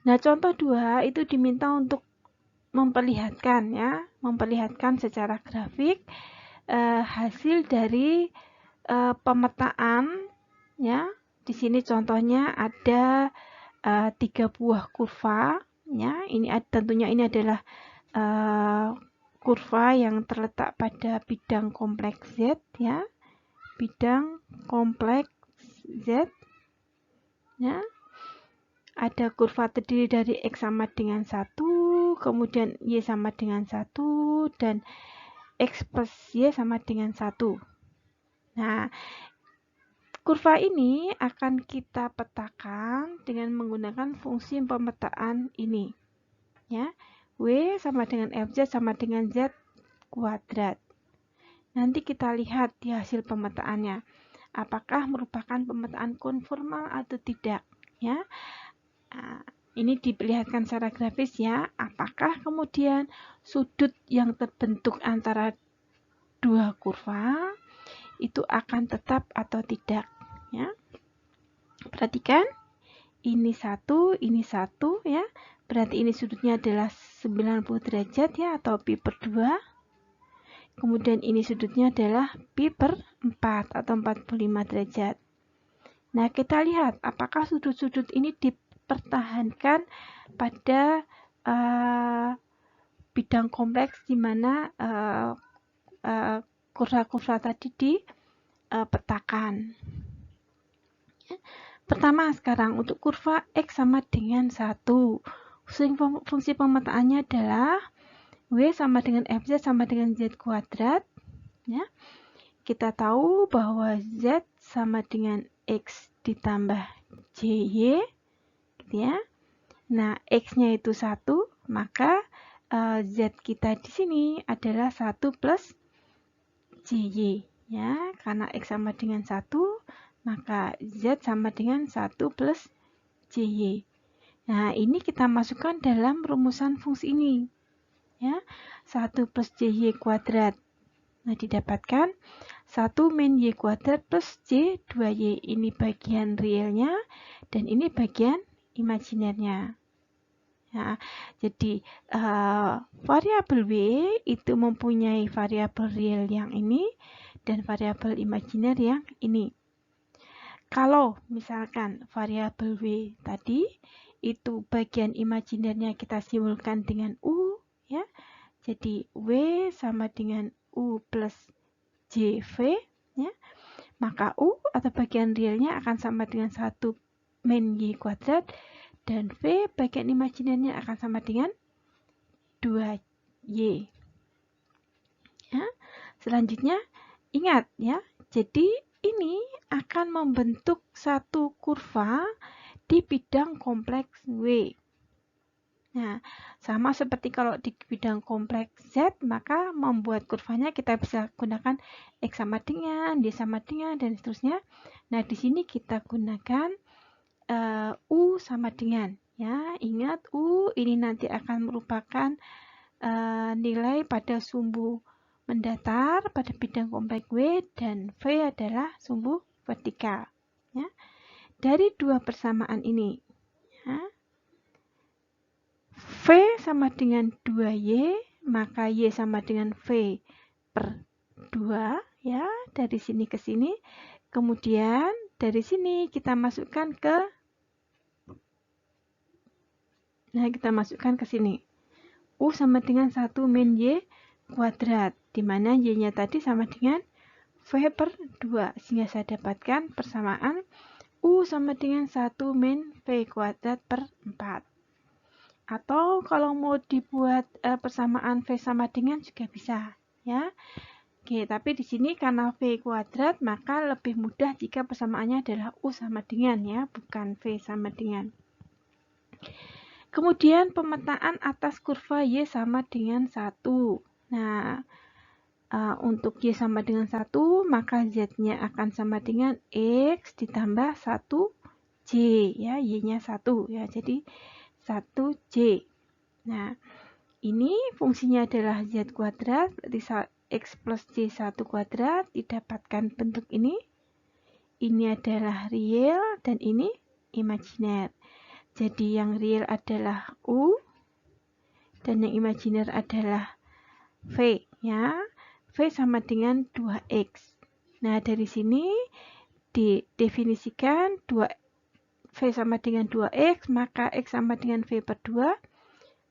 Nah, contoh 2 itu diminta untuk memperlihatkan ya, memperlihatkan secara grafik hasil dari pemetaan ya. Di sini contohnya ada 3 buah kurva ya. Tentunya ini adalah kurva yang terletak pada bidang kompleks Z ya. Bidang kompleks Z ya. Ada kurva terdiri dari X sama dengan 1, kemudian Y sama dengan 1, dan X plus Y sama dengan 1. Nah, kurva ini akan kita petakan dengan menggunakan fungsi pemetaan ini. Ya, W sama dengan FZ sama dengan Z kuadrat. Nanti kita lihat di hasil pemetaannya. Apakah merupakan pemetaan konformal atau tidak. Ya. Nah, ini diperlihatkan secara grafis ya. Apakah kemudian sudut yang terbentuk antara dua kurva itu akan tetap atau tidak ya. Perhatikan, ini satu ya. Berarti ini sudutnya adalah 90 derajat ya, atau pi per 2. Kemudian ini sudutnya adalah pi per 4 atau 45 derajat. Nah, kita lihat apakah sudut-sudut ini dipertahankan pada bidang kompleks di mana kurva-kurva tadi dipetakan. Pertama sekarang untuk kurva X sama dengan 1. Fungsi pemetaannya adalah W sama dengan FZ sama dengan Z kuadrat. Ya. Kita tahu bahwa Z sama dengan X ditambah JY. Gitu ya. Nah, X-nya itu 1, maka Z kita di sini adalah 1 plus JY. Ya, karena X sama dengan 1, maka Z sama dengan 1 plus JY. Nah, ini kita masukkan dalam rumusan fungsi ini. Ya, 1 plus JY kuadrat. Nah, didapatkan 1 min Y kuadrat plus J 2Y. Ini bagian realnya dan ini bagian imajinernya. Nah, jadi variabel W itu mempunyai variabel real yang ini dan variabel imajiner yang ini. Kalau misalkan variabel W tadi itu bagian imajinernya kita simbolkan dengan U ya. Jadi W sama dengan U plus JV ya. Maka U atau bagian realnya akan sama dengan 1 min Y kuadrat dan V bagian imajinernya akan sama dengan 2Y. Ya. Selanjutnya ingat ya. Jadi ini akan membentuk satu kurva di bidang kompleks W. Nah, sama seperti kalau di bidang kompleks Z, maka membuat kurvanya kita bisa gunakan X sama dengan, Y sama dengan, dan seterusnya. Nah, di sini kita gunakan U sama dengan. Ya, ingat U ini nanti akan merupakan nilai pada sumbu mendatar pada bidang kompleks W dan V adalah sumbu vertikal. Ya. Dari dua persamaan ini, ya, V sama dengan 2Y, maka Y sama dengan V per 2, ya, dari sini ke sini. Kemudian dari sini kita masukkan ke, kita masukkan ke sini. U sama dengan 1 min Y kuadrat, di mana Y-nya tadi sama dengan V per 2, sehingga saya dapatkan persamaan U sama dengan 1 min V kuadrat per 4. Atau kalau mau dibuat persamaan V sama dengan juga bisa, ya. Oke, tapi di sini karena V kuadrat, maka lebih mudah jika persamaannya adalah U sama dengan, ya, bukan V sama dengan. Kemudian pemetaan atas kurva Y sama dengan 1. Nah, untuk Y sama dengan 1, maka Z-nya akan sama dengan X ditambah 1J, ya, Y-nya 1, ya, jadi 1J. Nah, ini fungsinya adalah Z kuadrat, berarti X plus J 1 kuadrat, didapatkan bentuk ini. Ini adalah real dan ini imajiner. Jadi yang real adalah U dan yang imajiner adalah V ya. V sama dengan 2X. Nah, dari sini didefinisikan V sama dengan 2X, maka X sama dengan V per 2.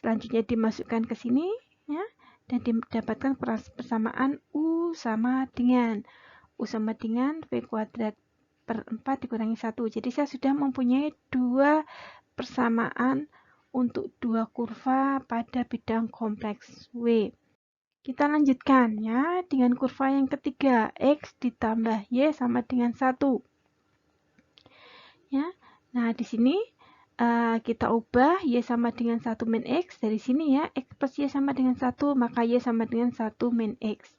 Selanjutnya dimasukkan ke sini ya, dan didapatkan persamaan U sama dengan V kuadrat per 4 dikurangi 1. Jadi saya sudah mempunyai dua persamaan untuk dua kurva pada bidang kompleks W. Kita lanjutkan ya dengan kurva yang ketiga, X ditambah Y sama dengan 1. Ya. Nah, di sini kita ubah Y sama dengan 1 min X. Dari sini ya, X plus Y sama dengan 1, maka Y sama dengan 1 min X.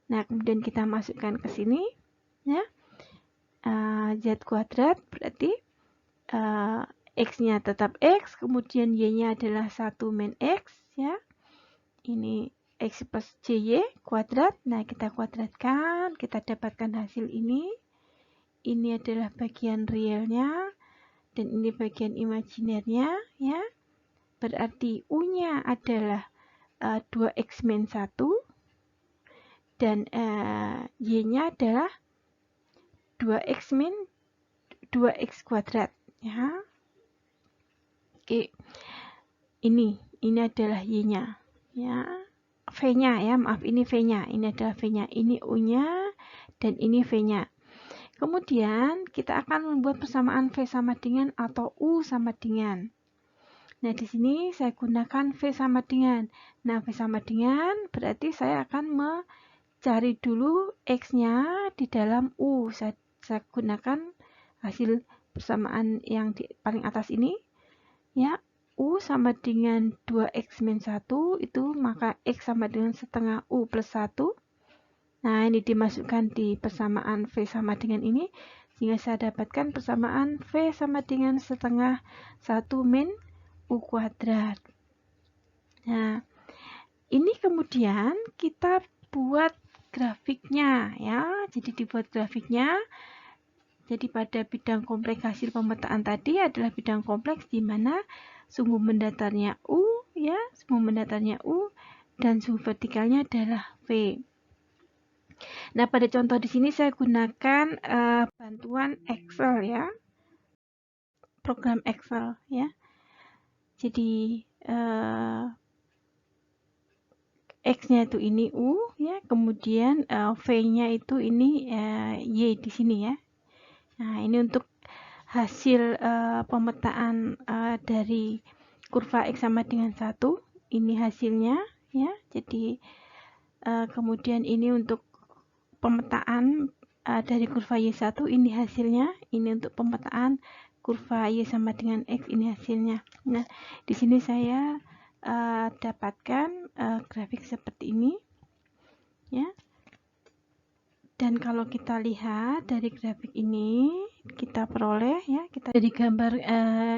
Nah, kemudian kita masukkan ke sini ya. Z kuadrat berarti X-nya tetap X, kemudian Y-nya adalah 1 min X ya. Ini X plus JY kuadrat. Nah, kita kuadratkan, kita dapatkan hasil ini. Ini adalah bagian realnya dan ini bagian imajinernya ya. Berarti U-nya adalah 2X min 1 dan Y-nya adalah 2X min 2X kuadrat ya. Oke. Ini adalah Y-nya ya. V-nya ya, maaf, ini V-nya, ini adalah V-nya, ini U-nya dan ini V-nya. Kemudian kita akan membuat persamaan V sama dengan atau U sama dengan. Nah, di sini saya gunakan V sama dengan. Nah, V sama dengan berarti saya akan mencari dulu X-nya di dalam U. Saya gunakan hasil persamaan yang di paling atas ini. Ya, U sama dengan 2X min 1 itu, maka X sama dengan setengah U plus 1. Nah, ini dimasukkan di persamaan V sama dengan ini, sehingga saya dapatkan persamaan V sama dengan setengah 1 min U kuadrat. Nah, ini kemudian kita buat grafiknya ya. Jadi dibuat grafiknya. Jadi pada bidang kompleks hasil pemetaan tadi adalah bidang kompleks di mana sumbu mendatarnya U ya, sumbu mendatarnya U dan sumbu vertikalnya adalah V. Nah, pada contoh di sini saya gunakan bantuan Excel ya, program Excel ya. Jadi X-nya itu ini U ya, kemudian V-nya itu ini Y di sini ya. Nah, ini untuk hasil pemetaan dari kurva X sama dengan 1. Ini hasilnya ya. Jadi kemudian ini untuk pemetaan dari kurva Y1, ini hasilnya. Ini untuk pemetaan kurva Y sama dengan X, ini hasilnya. Nah, di sini saya dapatkan grafik seperti ini ya. Dan kalau kita lihat dari grafik ini, kita peroleh ya, kita dari gambar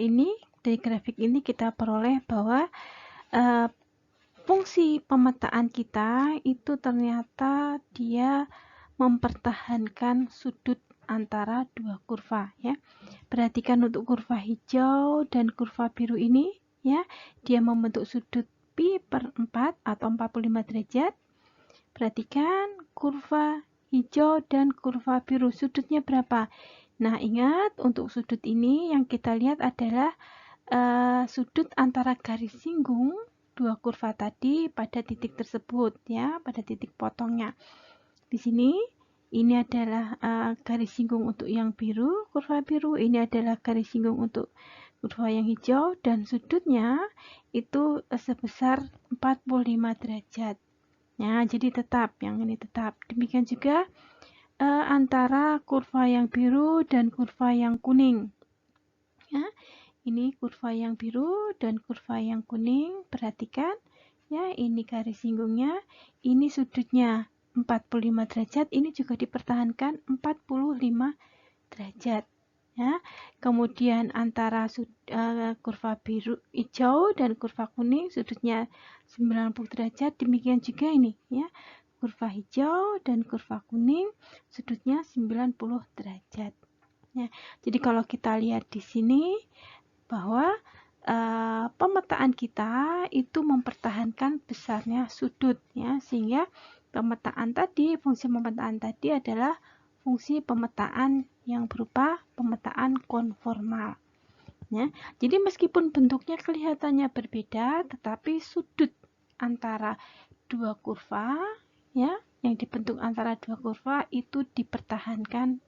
ini, dari grafik ini kita peroleh bahwa fungsi pemetaan kita itu ternyata dia mempertahankan sudut antara dua kurva ya. Perhatikan untuk kurva hijau dan kurva biru ini ya, dia membentuk sudut pi per 4 atau 45 derajat. Perhatikan kurva hijau dan kurva biru, sudutnya berapa? Nah, ingat untuk sudut ini yang kita lihat adalah sudut antara garis singgung dua kurva tadi pada titik tersebut ya, pada titik potongnya. Di sini ini adalah garis singgung untuk yang biru, kurva biru, ini adalah garis singgung untuk kurva yang hijau dan sudutnya itu sebesar 45 derajat. Ya, jadi tetap, yang ini tetap. Demikian juga antara kurva yang biru dan kurva yang kuning. Ya, ini kurva yang biru dan kurva yang kuning. Perhatikan, ya, ini garis singgungnya, ini sudutnya 45 derajat, ini juga dipertahankan 45 derajat. Ya, kemudian antara kurva biru hijau dan kurva kuning sudutnya 90 derajat. Demikian juga ini ya, kurva hijau dan kurva kuning sudutnya 90 derajat ya. Jadi kalau kita lihat di sini bahwa pemetaan kita itu mempertahankan besarnya sudut ya, sehingga pemetaan tadi, fungsi pemetaan tadi adalah fungsi pemetaan yang berupa pemetaan konformal ya. Jadi meskipun bentuknya kelihatannya berbeda, tetapi sudut antara dua kurva ya, yang dibentuk antara dua kurva itu dipertahankan